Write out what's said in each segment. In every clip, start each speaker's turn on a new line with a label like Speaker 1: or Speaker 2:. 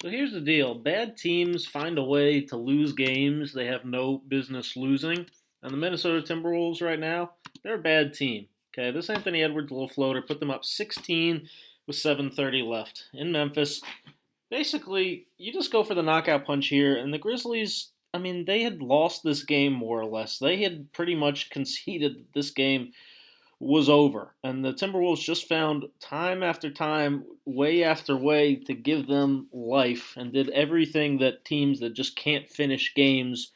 Speaker 1: So here's the deal. Bad teams find a way to lose games they have no business losing. And the Minnesota Timberwolves right now, they're a bad team. Okay, this Anthony Edwards little floater put them up 16 with 7:30 left in Memphis. Basically, you just go for the knockout punch here, and the Grizzlies, I mean, they had lost this game more or less. They had pretty much conceded that this game was over. And the Timberwolves just found time after time, way after way, to give them life and did everything that teams that just can't finish games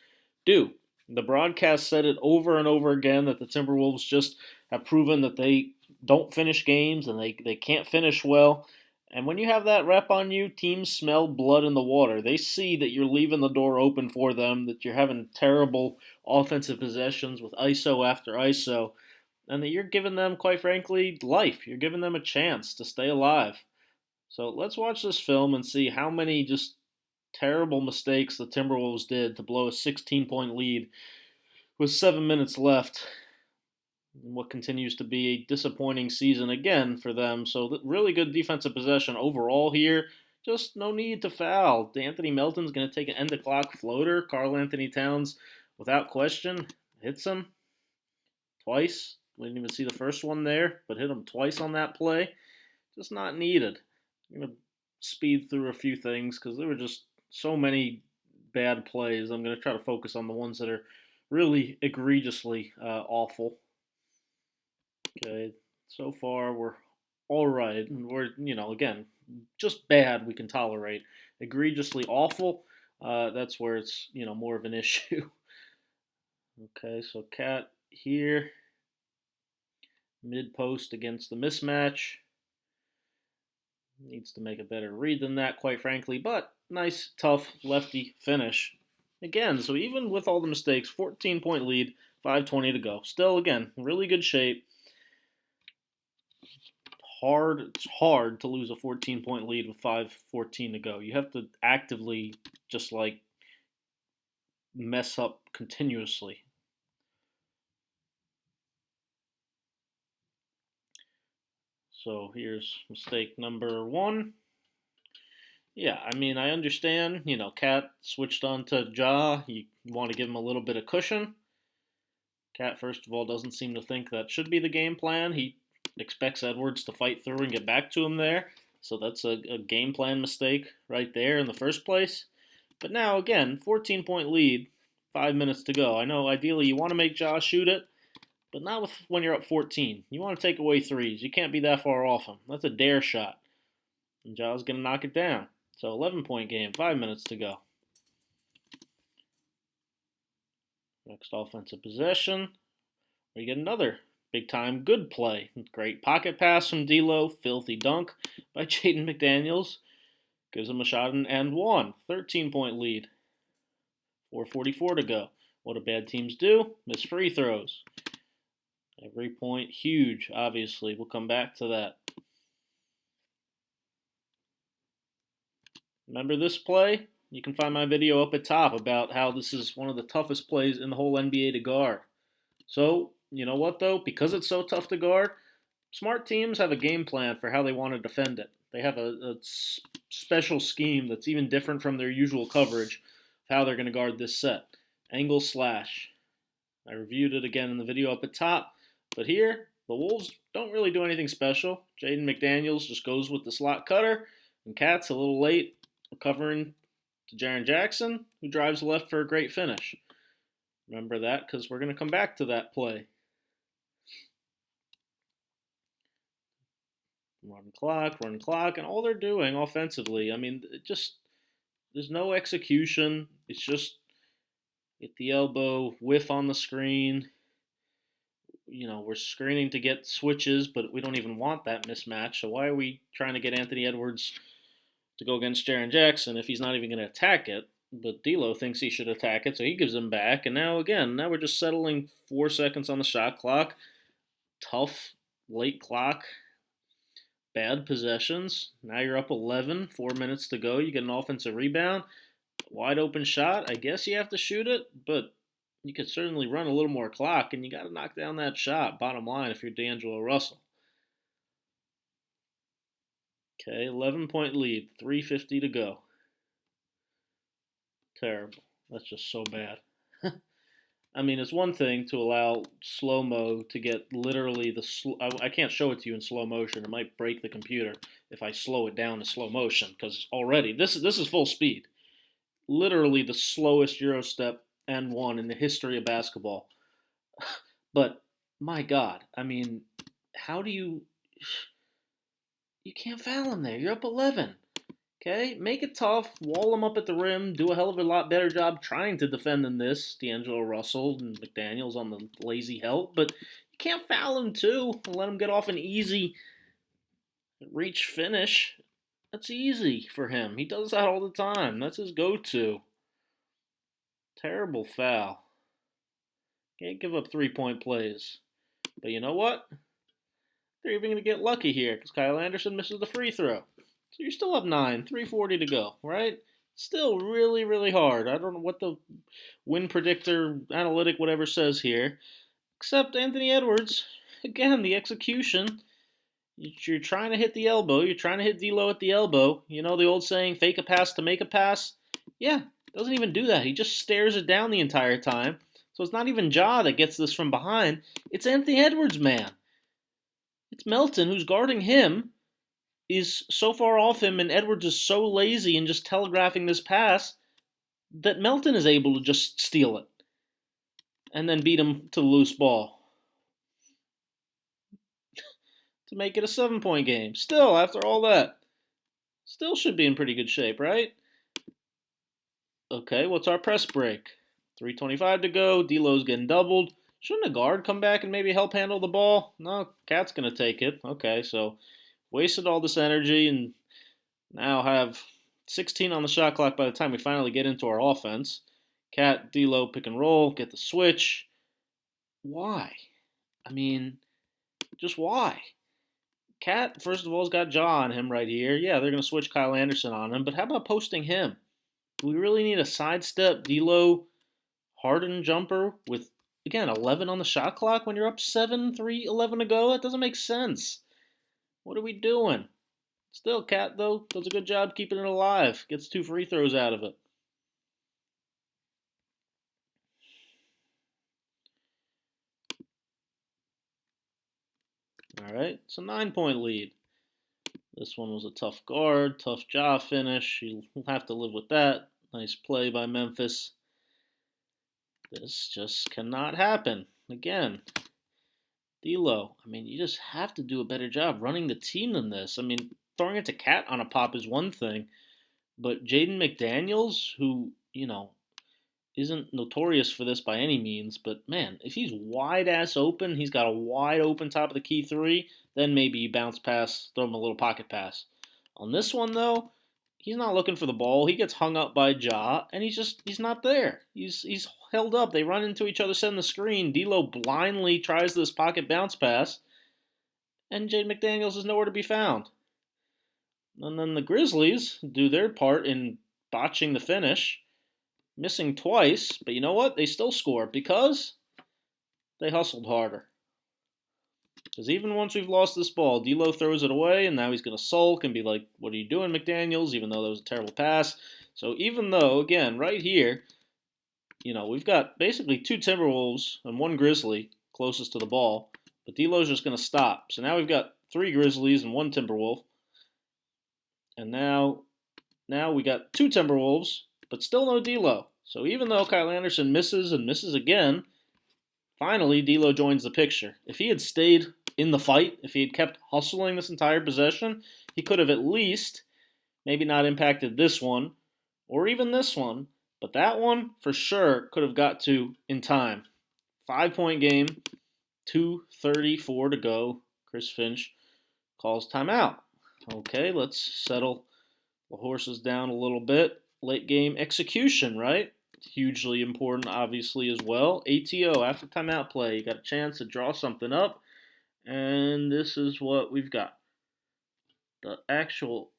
Speaker 1: do. The broadcast said it over and over again that the Timberwolves just have proven that they don't finish games and they can't finish well. And when you have that rep on you, teams smell blood in the water. They see that you're leaving the door open for them, that you're having terrible offensive possessions with ISO after ISO, and that you're giving them, quite frankly, life. You're giving them a chance to stay alive. So let's watch this film and see how many just terrible mistakes the Timberwolves did to blow a 16-point lead with 7 minutes left in what continues to be a disappointing season again for them. So really good defensive possession overall here. Just no need to foul. D'Anthony Melton's going to take an end-of-clock floater. Karl-Anthony Towns, without question, hits him twice. We didn't even see the first one there, but hit him twice on that play. Just not needed. I'm going to speed through a few things because there were just so many bad plays. I'm going to try to focus on the ones that are really egregiously awful. Okay, so far we're all right. We're, again, just bad we can tolerate. Egregiously awful, that's where it's, more of an issue. Okay, so Cat here, mid post against the mismatch. Needs to make a better read than that, quite frankly, but nice, tough lefty finish. Again, so even with all the mistakes, 14-point lead, 5:20 to go. Still, again, really good shape. It's hard to lose a 14-point lead with 5:14 to go. You have to actively just like mess up continuously. So here's mistake number one. Yeah, I mean, I understand. Cat switched on to Ja. You want to give him a little bit of cushion. Cat, first of all, doesn't seem to think that should be the game plan. He expects Edwards to fight through and get back to him there. So that's a game plan mistake right there in the first place. But now, again, 14-point lead, 5 minutes to go. I know ideally you want to make Ja shoot it, but not when you're up 14. You want to take away threes. You can't be that far off him. That's a dare shot. And Ja's going to knock it down. So 11-point game, 5 minutes to go. Next offensive possession. We get another big-time good play. Great pocket pass from D'Lo. Filthy dunk by Jaden McDaniels. Gives him a shot and one. 13-point lead. 4:44 to go. What do bad teams do? Miss free throws. Every point huge, obviously. We'll come back to that. Remember this play? You can find my video up at top about how this is one of the toughest plays in the whole NBA to guard. So, you know what though? Because it's so tough to guard, smart teams have a game plan for how they want to defend it. They have a special scheme that's even different from their usual coverage of how they're going to guard this set. Angle slash. I reviewed it again in the video up at top. But here, the Wolves don't really do anything special. Jaden McDaniels just goes with the slot cutter, and Cat's a little late recovering to Jaren Jackson, who drives left for a great finish. Remember that because we're going to come back to that play. Run clock, and all they're doing offensively, I mean, there's no execution. It's just hit the elbow, whiff on the screen. We're screening to get switches, but we don't even want that mismatch. So why are we trying to get Anthony Edwards to go against Jaren Jackson if he's not even going to attack it? But D'Lo thinks he should attack it, so he gives him back. And now we're just settling 4 seconds on the shot clock. Tough late clock. Bad possessions. Now you're up 11, 4 minutes to go. You get an offensive rebound. Wide open shot. I guess you have to shoot it, but you could certainly run a little more clock, and you got to knock down that shot, bottom line, if you're D'Angelo Russell. Okay, 11-point lead, 3:50 to go. Terrible. That's just so bad. I mean, it's one thing to allow slow mo to get literally the. I can't show it to you in slow motion. It might break the computer if I slow it down to slow motion because already this is full speed. Literally the slowest Euro step and one in the history of basketball. But my God, I mean, how do you? You can't foul him there. You're up 11. Okay, make it tough, wall him up at the rim, do a hell of a lot better job trying to defend than this. D'Angelo Russell and McDaniels on the lazy help, but you can't foul him too and let him get off an easy reach finish. That's easy for him. He does that all the time. That's his go-to. Terrible foul. Can't give up 3-point plays. But you know what? They're even going to get lucky here because Kyle Anderson misses the free throw. So you're still up 9, 3:40 to go, right? Still really, really hard. I don't know what the win predictor, analytic, whatever says here. Except Anthony Edwards, again, the execution. You're trying to hit the elbow. You're trying to hit D'Lo at the elbow. You know the old saying, fake a pass to make a pass? Yeah, doesn't even do that. He just stares it down the entire time. So it's not even Ja that gets this from behind. It's Anthony Edwards, man. It's Melton who's guarding him, is so far off him, and Edwards is so lazy in just telegraphing this pass that Melton is able to just steal it and then beat him to the loose ball to make it a 7-point game. Still, after all that, still should be in pretty good shape, right? Okay, what's our press break? 3:25 to go. D'Lo's getting doubled. Shouldn't a guard come back and maybe help handle the ball? No, Cat's going to take it. Okay, so wasted all this energy and now have 16 on the shot clock by the time we finally get into our offense. Cat, D'Lo, pick and roll, get the switch. Why? I mean, just why? Cat, first of all, has got Ja on him right here. Yeah, they're going to switch Kyle Anderson on him, but how about posting him? Do we really need a sidestep D'Lo Harden jumper with, again, 11 on the shot clock when you're up 7, 3, 11 to go? That doesn't make sense. What are we doing? Still, Cat, though, does a good job keeping it alive. Gets 2 free throws out of it. All right, it's a 9-point lead. This one was a tough guard, tough Ja finish. You'll have to live with that. Nice play by Memphis. This just cannot happen. Again, D'Lo, I mean, you just have to do a better job running the team than this. I mean, throwing it to Cat on a pop is one thing, but Jaden McDaniels, who, isn't notorious for this by any means, but man, if he's wide ass open, he's got a wide open top of the key three, then maybe you bounce pass, throw him a little pocket pass. On this one though, he's not looking for the ball. He gets hung up by Ja, and he's not there. He's held up. They run into each other, setting the screen. D'Lo blindly tries this pocket bounce pass, and Jaden McDaniels is nowhere to be found. And then the Grizzlies do their part in botching the finish, missing twice, but you know what? They still score because they hustled harder. Because even once we've lost this ball, D'Lo throws it away, and now he's going to sulk and be like, what are you doing, McDaniels, even though that was a terrible pass. So even though, again, right here, we've got basically 2 Timberwolves and 1 Grizzly closest to the ball, but D'Lo's just going to stop. So now we've got 3 Grizzlies and 1 Timberwolf. And now we got 2 Timberwolves, but still no D'Lo. So even though Kyle Anderson misses and misses again, finally D'Lo joins the picture. If he had stayed in the fight, if he had kept hustling this entire possession, he could have at least maybe not impacted this one or even this one, but that one for sure could have got to in time. 5-point game, 2:34 to go. Chris Finch calls timeout. Okay, let's settle the horses down a little bit. Late game execution, right? Hugely important, obviously, as well. ATO, after timeout play, you got a chance to draw something up, and this is what we've got. The actual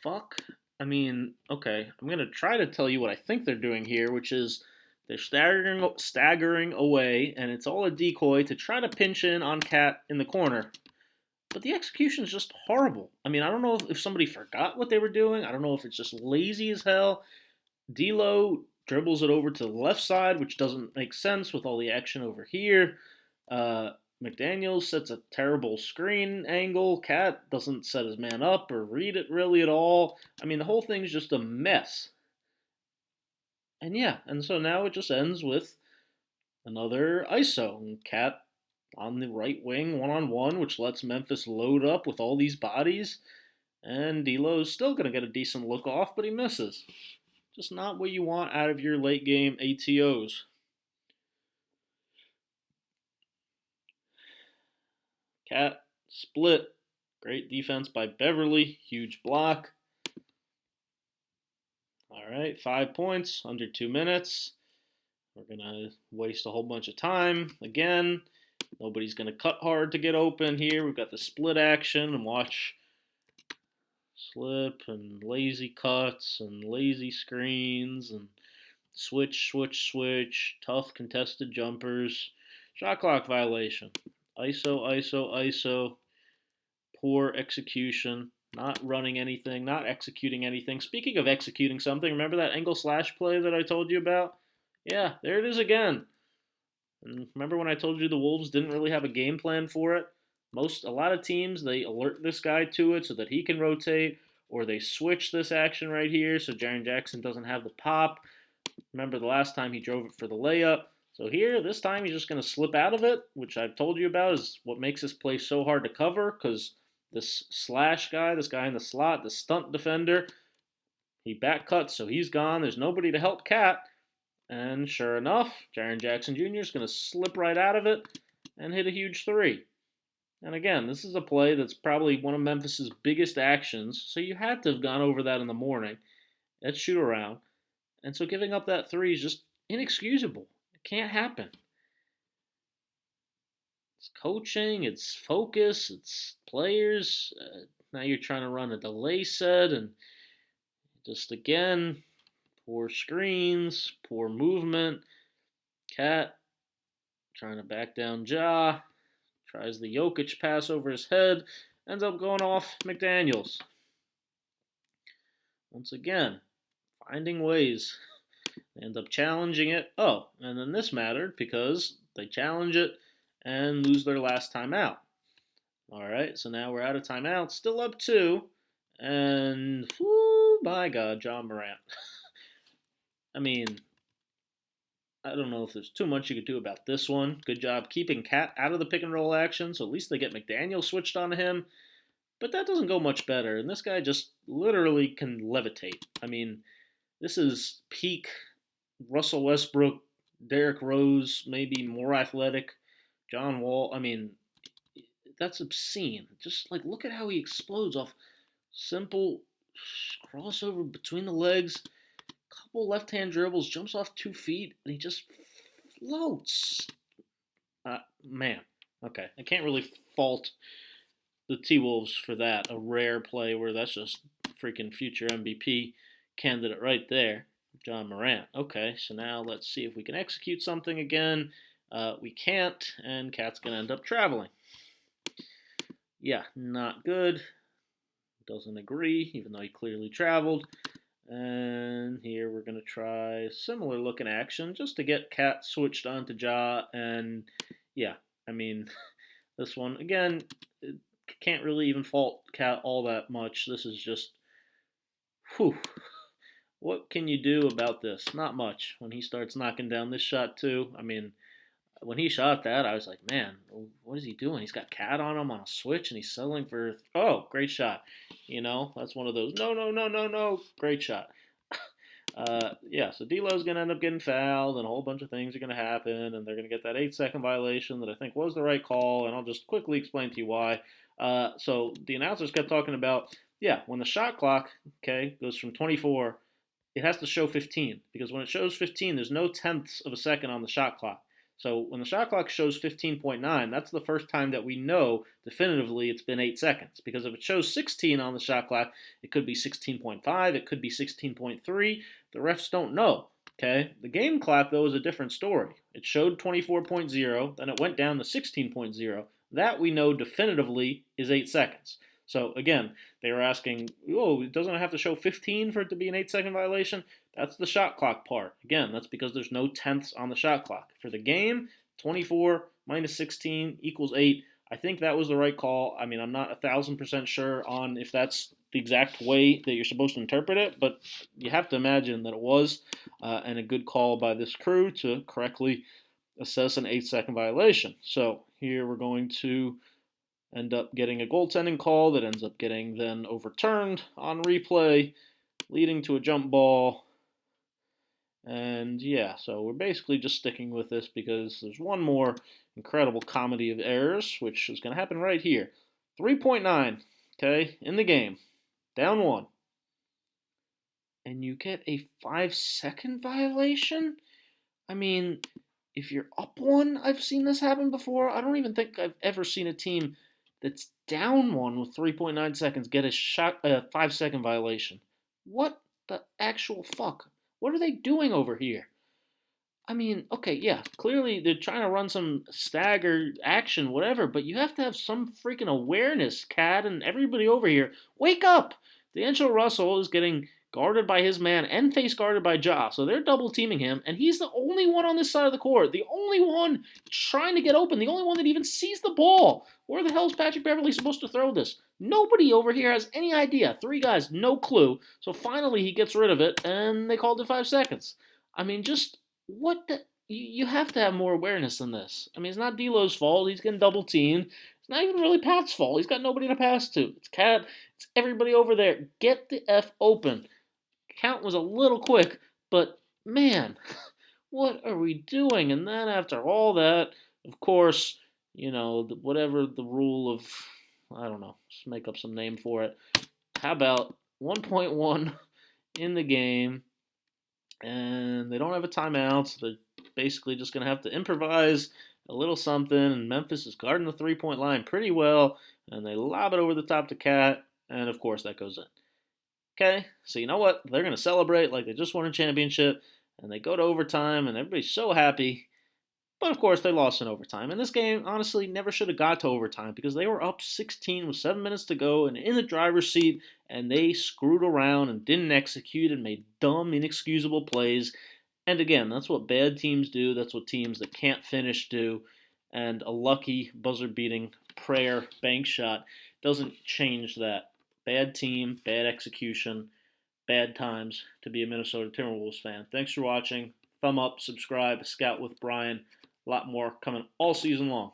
Speaker 1: fuck? I mean, okay, I'm going to try to tell you what I think they're doing here, which is they're staggering away, and it's all a decoy to try to pinch in on Cat in the corner. But the execution is just horrible. I mean, I don't know if somebody forgot what they were doing. I don't know if it's just lazy as hell. D'Lo dribbles it over to the left side, which doesn't make sense with all the action over here. McDaniels sets a terrible screen angle. Cat doesn't set his man up or read it really at all. I mean, the whole thing's just a mess. And yeah, and so now it just ends with another ISO. And Cat on the right wing, one-on-one, which lets Memphis load up with all these bodies. And D'Lo's still going to get a decent look off, but he misses. Just not what you want out of your late game ATOs. Cat split. Great defense by Beverly. Huge block. All right, 5 points, under 2 minutes. We're going to waste a whole bunch of time. Again, nobody's going to cut hard to get open here. We've got the split action, and watch slip and lazy cuts and lazy screens and switch, tough contested jumpers. Shot clock violation. ISO. Poor execution. Not running anything, not executing anything. Speaking of executing something, remember that angle slash play that I told you about? Yeah, there it is again. And remember when I told you the Wolves didn't really have a game plan for it? A lot of teams, they alert this guy to it so that he can rotate, or they switch this action right here so Jaren Jackson doesn't have the pop. Remember the last time he drove it for the layup. So here, this time he's just going to slip out of it, which I've told you about is what makes this play so hard to cover, because this slash guy, this guy in the slot, the stunt defender, he back cuts, so he's gone. There's nobody to help Cat. And sure enough, Jaren Jackson Jr. is going to slip right out of it and hit a huge three. And again, this is a play that's probably one of Memphis's biggest actions, so you had to have gone over that in the morning at shoot around. And so giving up that three is just inexcusable. It can't happen. It's coaching, it's focus, it's players. Now you're trying to run a delay set, and just again, poor screens, poor movement. Cat trying to back down Ja. Tries the Jokic pass over his head. Ends up going off McDaniels. Once again, finding ways. They end up challenging it. Oh, and then this mattered because they challenge it and lose their last timeout. All right, so now we're out of timeout. Still up 2. And, whoo, my God, John Morant. I mean, I don't know if there's too much you could do about this one. Good job keeping Cat out of the pick and roll action, so at least they get McDaniel switched onto him. But that doesn't go much better, and this guy just literally can levitate. I mean, this is peak Russell Westbrook, Derrick Rose, maybe more athletic, John Wall. I mean, that's obscene. Just like look at how he explodes off simple crossover between the legs, couple left-hand dribbles, jumps off 2 feet, and he just floats. Man, okay, I can't really fault the T-Wolves for that. A rare play where that's just freaking future MVP candidate right there, John Morant. Okay, so now let's see if we can execute something again. We can't, and Cat's going to end up traveling. Yeah, not good. Doesn't agree, even though he clearly traveled. And here we're going to try similar looking action just to get Cat switched onto Ja. And yeah, I mean, this one, again, can't really even fault Cat all that much. This is just, whew. What can you do about this? Not much. When he starts knocking down this shot too, I mean, when he shot that, I was like, man, what is he doing? He's got Cat on him on a switch, and he's settling for, oh, great shot. You know, that's one of those, no, great shot. Yeah, so D'Lo's going to end up getting fouled, and a whole bunch of things are going to happen, and they're going to get that 8-second violation that I think was the right call, and I'll just quickly explain to you why. So the announcers kept talking about, yeah, when the shot clock, okay, goes from 24, it has to show 15, because when it shows 15, there's no tenths of a second on the shot clock. So when the shot clock shows 15.9, that's the first time that we know definitively it's been 8 seconds. Because if it shows 16 on the shot clock, it could be 16.5, it could be 16.3. The refs don't know. Okay? The game clock, though, is a different story. It showed 24.0, then it went down to 16.0. That we know definitively is 8 seconds. So again, they were asking, oh, it doesn't have to show 15 for it to be an 8-second violation. That's the shot clock part. Again, that's because there's no tenths on the shot clock. For the game, 24 minus 16 equals 8. I think that was the right call. I mean, I'm not 1,000% sure on if that's the exact way that you're supposed to interpret it, but you have to imagine that it was, and a good call by this crew to correctly assess an 8-second violation. So here we're going to end up getting a goaltending call that ends up getting then overturned on replay, leading to a jump ball. And yeah, so we're basically just sticking with this because there's one more incredible comedy of errors, which is going to happen right here. 3.9, okay, in the game, down 1. And you get a 5-second violation? I mean, if you're up 1, I've seen this happen before. I don't even think I've ever seen a team that's down 1 with 3.9 seconds get a 5-second violation. What the actual fuck? What are they doing over here? I mean, okay, yeah, clearly they're trying to run some staggered action, whatever, but you have to have some freaking awareness, Cad, and everybody over here. Wake up! D'Angelo Russell is getting guarded by his man and face guarded by Ja, so they're double teaming him, and he's the only one on this side of the court, the only one trying to get open, the only one that even sees the ball. Where the hell is Patrick Beverley supposed to throw this? Nobody over here has any idea. 3 guys, no clue. So finally he gets rid of it, and they called it 5 seconds. I mean, just what the? You have to have more awareness than this. I mean, it's not D'Lo's fault. He's getting double teamed. It's not even really Pat's fault. He's got nobody to pass to. It's Cat. It's everybody over there. Get the F open. Count was a little quick, but man, what are we doing? And then after all that, of course, whatever the rule of, I don't know, just make up some name for it. How about 1.1 in the game? And they don't have a timeout, so they're basically just going to have to improvise a little something. And Memphis is guarding the 3-point line pretty well, and they lob it over the top to Cat, and of course that goes in. Okay, so you know what? They're going to celebrate like they just won a championship, and they go to overtime, and everybody's so happy. But of course, they lost in overtime. And this game, honestly, never should have got to overtime because they were up 16 with 7 minutes to go and in the driver's seat, and they screwed around and didn't execute and made dumb, inexcusable plays. And again, that's what bad teams do. That's what teams that can't finish do. And a lucky buzzer-beating prayer bank shot doesn't change that. Bad team, bad execution, bad times to be a Minnesota Timberwolves fan. Thanks for watching. Thumb up, subscribe, Scout with Bryan. A lot more coming all season long.